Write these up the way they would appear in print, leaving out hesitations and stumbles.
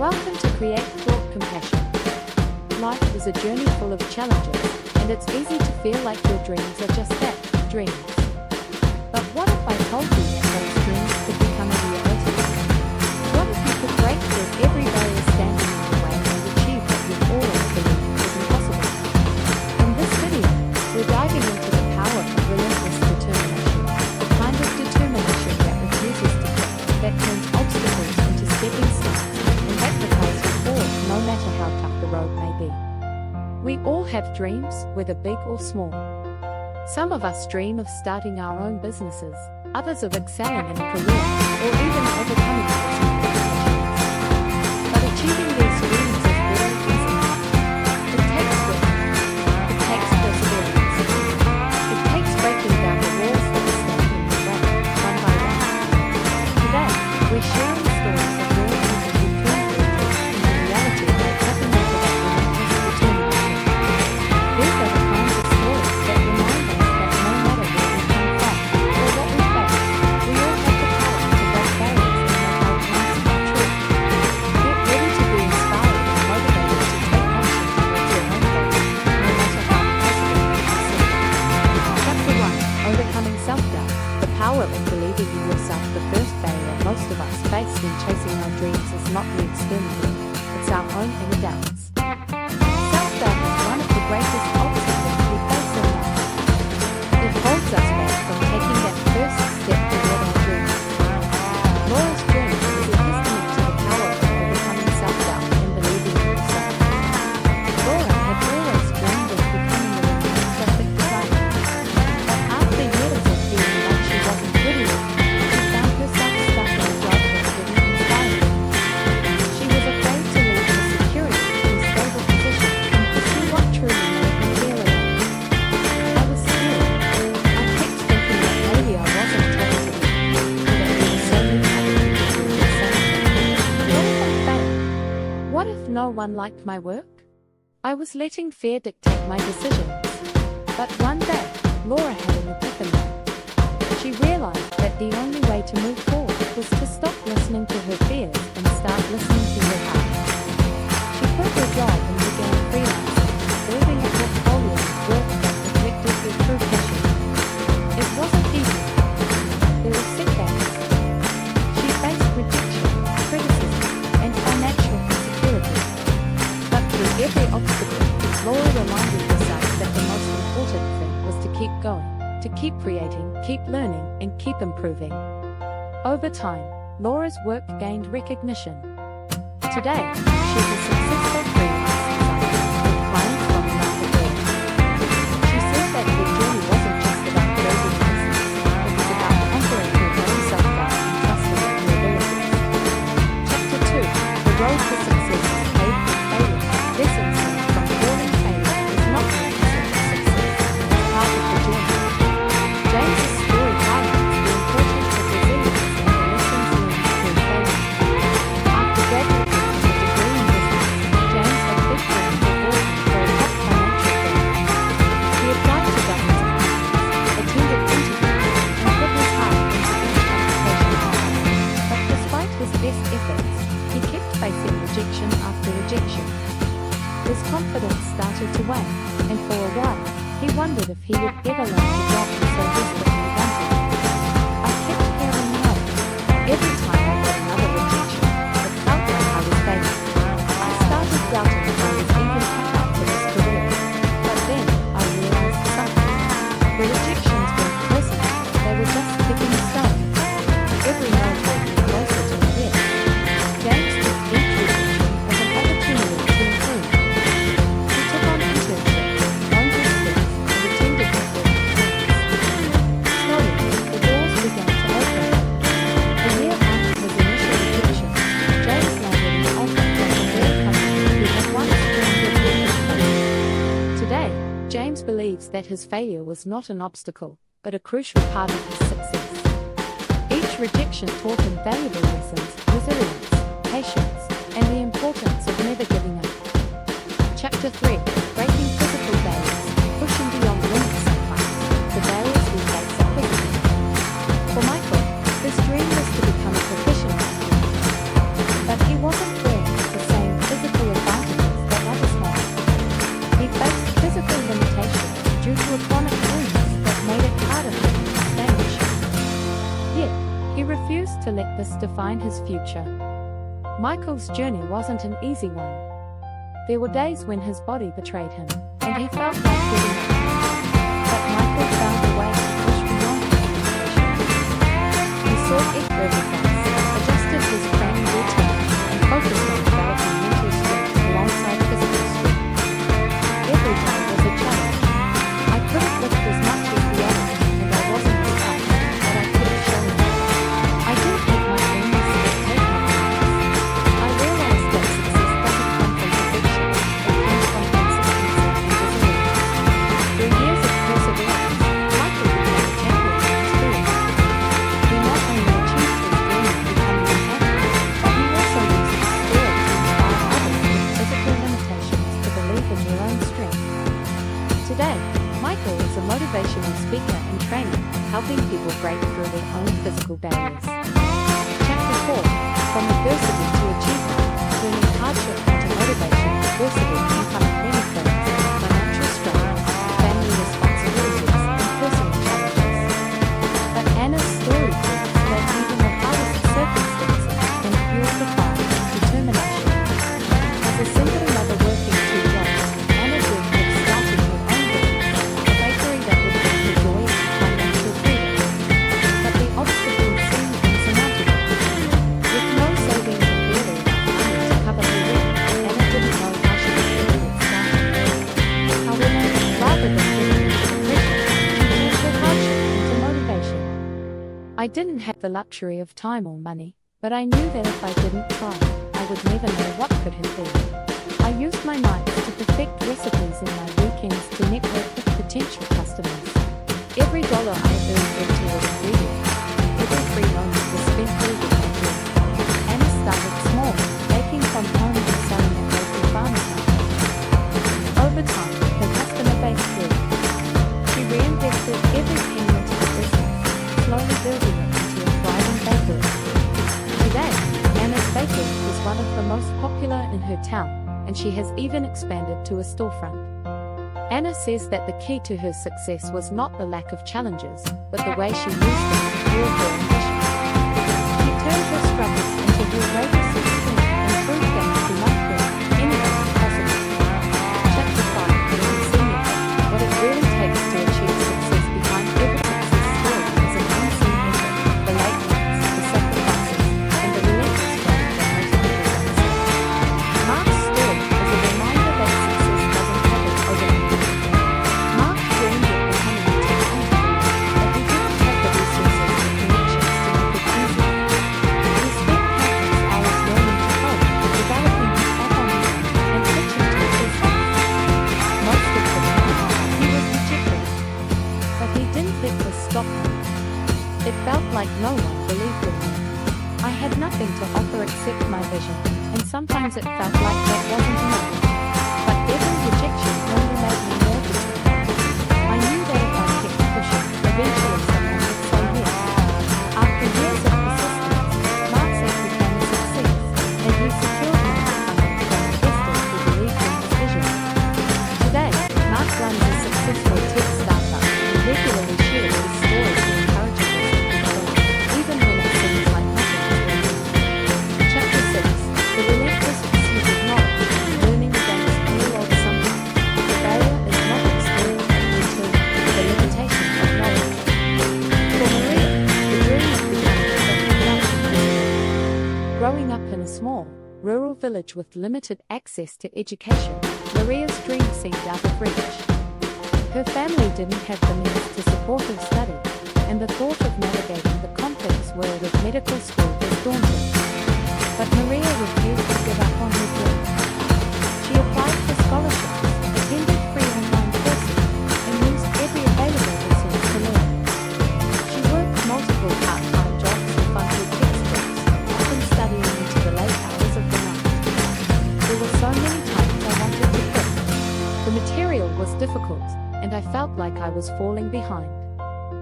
Welcome to Create Thought Compassion. Life is a journey full of challenges, and it's easy to feel like your dreams are just that, dreams. But what if I told you that those dreams could become a reality? What if you could break through every barrier standing in your way and achieve what you've always believed was impossible? In this video, we're diving into the power of relentless determination, the kind of determination that refuses to quit, that turns obstacles into stepping stones, and that propels you forward no matter how tough the road may be. We all have dreams, whether big or small. Some of us dream of starting our own businesses, others of excelling in a career, or even overcoming personal limitations. But achieving these dreams is very easy. It takes work. It takes perseverance. It takes breaking down the walls that stand in your way, one by one. Today, we're sharing stories of real people who turned their dreams into reality by tapping into that relentless determination. These are the kinds of stories that remind us that no matter where we come from, or what we face, we all have the power to break barriers and make our dreams come true. Get ready to be inspired and motivated to take action towards your own goals, no matter how impossible they may seem. Chapter 1: Overcoming Self-Doubt. The power of believing in yourself. The first barrier most of us face when chasing our dreams is not the external world, it's our own inner doubts. Self-doubt is one of the greatest obstacles we face in life. It holds us back from taking that first step toward our dreams. Laura's dream is a testament to the power of overcoming self-doubt and believing in yourself. Laura had always dreamed of becoming a renowned graphic designer. But after years of feeling like she wasn't good enough, she found herself stuck in a job that didn't inspire her. She was afraid to leave her security and stable position and pursue what truly made her feel alive. I was scared. I kept thinking that maybe I wasn't talented enough, or that there were so many other people doing the same thing. What if I failed? What if no one liked my work? I was letting fear dictate my decisions. But one day, Laura had an epiphany. She realized that the only way to move forward was to stop listening to her fears and start listening to her heart. She quit her job and began freelancing, building a portfolio of work that reflected her true passion. It wasn't easy. There were setbacks. She faced rejection, criticism, and financial insecurity. But through every obstacle, Laura reminded herself that the most important thing was to keep going, to keep creating, keep learning, and keep improving. Over time, Laura's work gained recognition. Today, she's a successful freelance designer with clients from around the world. She says that her journey wasn't just about building a business, it was about conquering her own self-doubt and trusting in her abilities. Chapter 2: The Road to Success is Paved with Failure. Lessons learned from falling. Failure is not the opposite of success, it's part of the journey. James's story highlights the importance of resilience and the lessons learned through failure. After graduating with a degree in business, James had big dreams of working for a top financial firm. He applied to dozens of companies, attended interviews, and put his heart into each application. But despite his best efforts, he kept facing rejection after rejection. His confidence started to wane, and for a while, he wondered if he would ever learn the job he so desperately wanted. I kept hearing no. Every time I got another rejection, it felt like I was failing. I started doubting if I was even cut out for this career. But then, I realized something. The rejections weren't personal, they were just stepping stones. Every no brought me closer to a yes. James took each rejection as an opportunity to improve. He took on internships, honed his skills, and attended networking events. Slowly, the doors began to open. A year after his initial rejection, James landed an offer from a rare company who had once dreamed of being his coach. Today, James believes that his failure was not an obstacle, but a crucial part of his success. Each rejection taught him valuable lessons: resilience, patience, and the importance of never giving up. Chapter 3: Breaking Physical Barriers. Pushing beyond limits. Sometimes, the barriers we face are physical. For Michael, his dream was to become a professional athlete. But he wasn't there. define his future. Michael's journey wasn't an easy one. There were days when his body betrayed him, and he felt like giving up. But Michael found a way to push beyond his limitations. He sought expert advice, adjusted his training routine, and focused on developing mental strength alongside physical strength. Every day was a challenge. I couldn't lift as much as the others, and I wasn't as tough, but I could have shown it. I didn't make my own mistakes take my chances. I realized that success doesn't come from perfection, it comes from consistency and resilience. Through years of perseverance, Michael became a champion in his field. He not only achieved his dream of becoming an athlete, but he also used his skill to inspire others with physical limitations to believe in their own strength. Today, Michael is a motivational speaker and trainer, helping people break through their own physical barriers. Chapter 4: From Adversity to Achievement, Turning Hardship into Motivation. Adversity can come in many forms: financial struggles, family responsibilities, and personal challenges. But Anna's story proves that even the hardest circumstances can fuel the fire of determination. As a single mother working 2 jobs, Anna dreamed of starting her own business, a bakery that would bring her joy and financial freedom. But the obstacles seemed insurmountable. With no savings and barely enough money to cover her rent, Anna didn't know how she was going to get started. However, rather than giving into the pressure, she turned her hardship into motivation. I didn't have the luxury of time or money, but I knew that if I didn't try, I would never know what could have been. I used my nights to perfect recipes and my weekends to network with potential customers. Every dollar I earned went toward ingredients. Every free moment was spent building my dream. Anna started small, baking from home and selling at local farmers markets. Over time, her customer base grew. She reinvested every penny into the business, slowly building it into a thriving bakery. Today, Anna's bakery is one of the most popular in her town, and she has even expanded to a storefront. Anna says that the key to her success was not the lack of challenges, but the way she used them to fuel her ambition. She turned her struggles into her greatest strength and proved that to life work, anything is possible. Chapter 5: Senior, what it really takes to achieve success. Behind every success story is an unseen effort, the late nights, the sacrifices, and the relentless grind that most people don't see. Mark's story is a reminder that success doesn't happen overnight. Mark dreamed of becoming a tech entrepreneur, but he didn't have the resources and connections to make it easy. He spent countless hours learning to code, developing his app on his own, and pitching to investors. Most of the time, he was rejected, but he didn't let this stop him. It felt like no one believed in him. I had nothing to offer except my vision, and sometimes it felt like that wasn't enough. But every rejection only made me more determined. I knew that if I kept pushing, eventually someone would say yes. After years of persistence, Mark's app became a success, and he secured money funding from investors who believed in his vision. Today, Mark runs a successful tech startup and regularly shares his story to encourage others to keep going, even when it seems like nothing is working. Chapter 6: The Relentless Pursuit of Knowledge, Learning Against All Odds. Sometimes, the barrier is not experience until the limitation of knowledge. For Maria, the journey of becoming a self-reliant. Growing up in a small, rural village with limited access to education, Maria's dream seemed out of reach. Her family didn't have the means to support her study, and the thought of navigating the complex world of medical school was daunting. But Maria refused to give up on her dream. She applied for scholarships, attended free online courses, and used every available resource to learn. She worked multiple part-time jobs to fund her textbooks, often studying into the late hours of the night. There were so many times I wanted to quit. The material was difficult, and I felt like I was falling behind.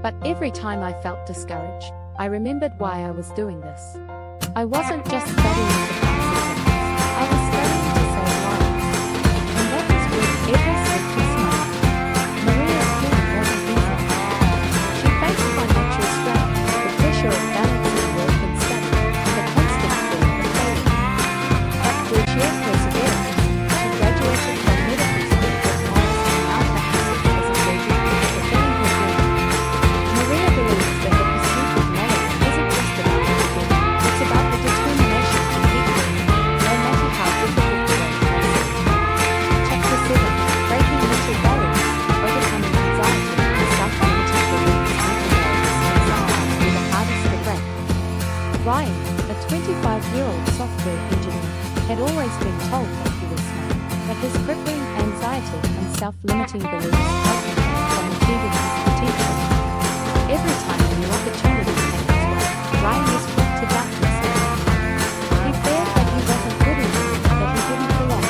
But every time I felt discouraged, I remembered why I was doing this. I wasn't just studying to pass exams, I was studying to save lives. And that was worth every sleepless night. Maria's journey wasn't easy. She faced financial strain, the pressure of balancing work and study, and always been told that he was smart, but his crippling anxiety and self-limiting beliefs held him back from achieving his potential. Every time a new opportunity came his way, Ryan was quick to doubt himself. He feared that he wasn't good enough, that he didn't belong.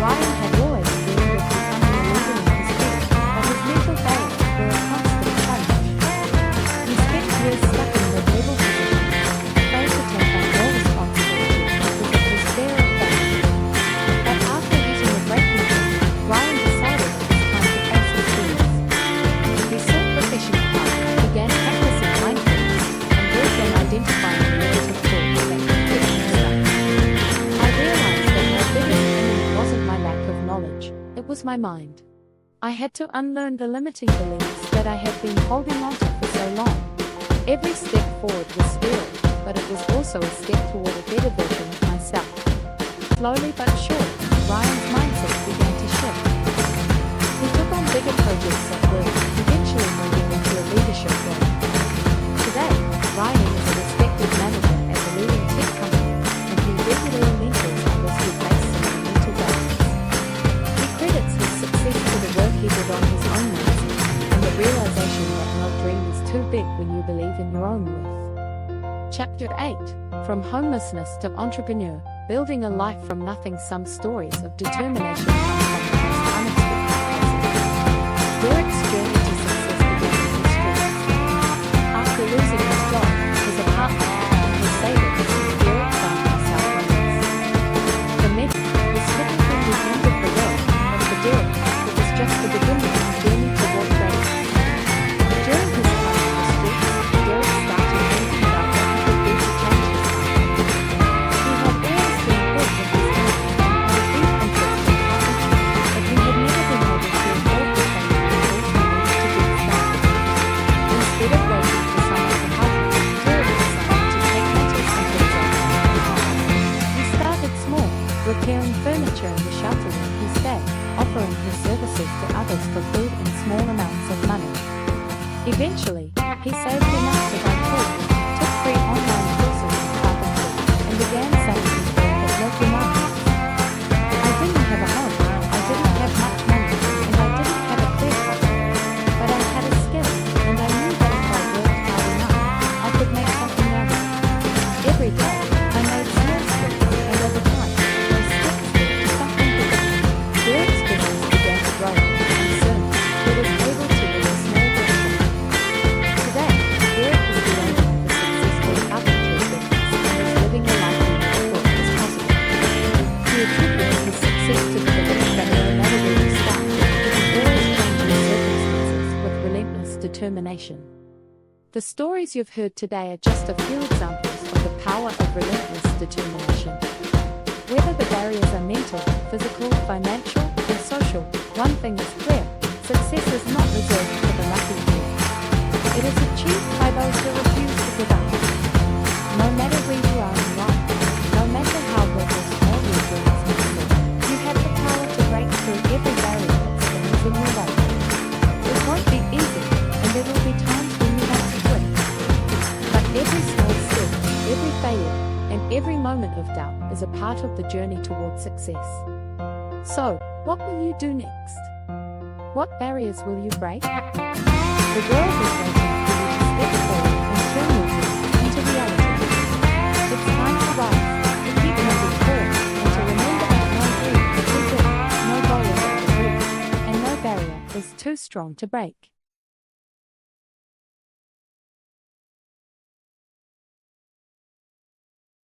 Ryan had always dreamed of becoming a leader in his field, but his mental barriers were a constant challenge. He spent years stuck in mid-level positions, afraid to take on more responsibility because of his fear of failure. But after hitting a breaking point, Ryan decided it was time to face his fears. He sought professional help, began practicing mindfulness, and worked on identifying the negative thoughts that could keep him stuck. I realized that my biggest enemy wasn't my lack of knowledge, it was my mind. I had to unlearn the limiting beliefs that I had been holding on to for so long. Every step forward was scary, but it was also a step toward a better version of myself. Slowly but surely, Ryan's mindset began to shift. He took on bigger projects at work, eventually moving into a leadership role. Today, Ryan is a respected manager at a leading tech company, and he regularly mentors others who face similar mental barriers. He credits his success to the work he did on his own mindset, and the realization that no dream is too big when you believe in your own worth. Chapter 8. From Homelessness to Entrepreneur, Building a Life from Nothing. Some stories of determination come from the most unexpected places. Derek's journey to success began in his streets. After losing his job, his apartment, and his savings, Derek found himself homeless. For many, this couldn't be the end of the road, but for Derek, it was just the beginning of a journey toward greatness. During his time on the streets, Derek started thinking about what he could do to change his life. He had always been good with his hands and had a deep interest in carpentry, but he had never been able to afford the same resource he needed to get started. Instead of waiting for someone to help him, Derek decided to take matters into his own hands. He started small, repairing furniture in the shelter where he stayed, offering his services to others for food and small amounts of money. Eventually, he saved enough to buy tools, took free online courses in carpentry, and began selling his work at local markets. I didn't have a home, I didn't have much money, and I didn't have a clear cut. But I had a skill, and I knew that if I worked hard enough, I could make something out of it. Every day, I made small steps, and over time, those steps led to something bigger. Derek's business began to grow, and soon, he was able to release small business. Today, Derek is the owner of a successful carpentry business and is living a life he never thought was possible. He attributes his success to the belief that no matter where you start, you can always change your circumstances with relentless determination. The stories you've heard today are just a few examples of the power of relentless determination. Whether the barriers are mental, physical, financial, or social, one thing is clear: success is not reserved for the lucky few. It is achieved by those who refuse to give up. No matter where you are in life, no matter how big or small your dreams may seem, you have the power to break through every barrier that stands in your way. It won't be easy, and there will be times when you want to quit. But every small step, every failure, and every moment of doubt is a part of the journey toward success. So, what will you do next? What barriers will you break? The world is waiting for you to step forward and turn your dreams into reality. It's time to rise, to keep moving forward, and to remember that no dream is too big, no goal is out of reach, and no barrier is too strong to break.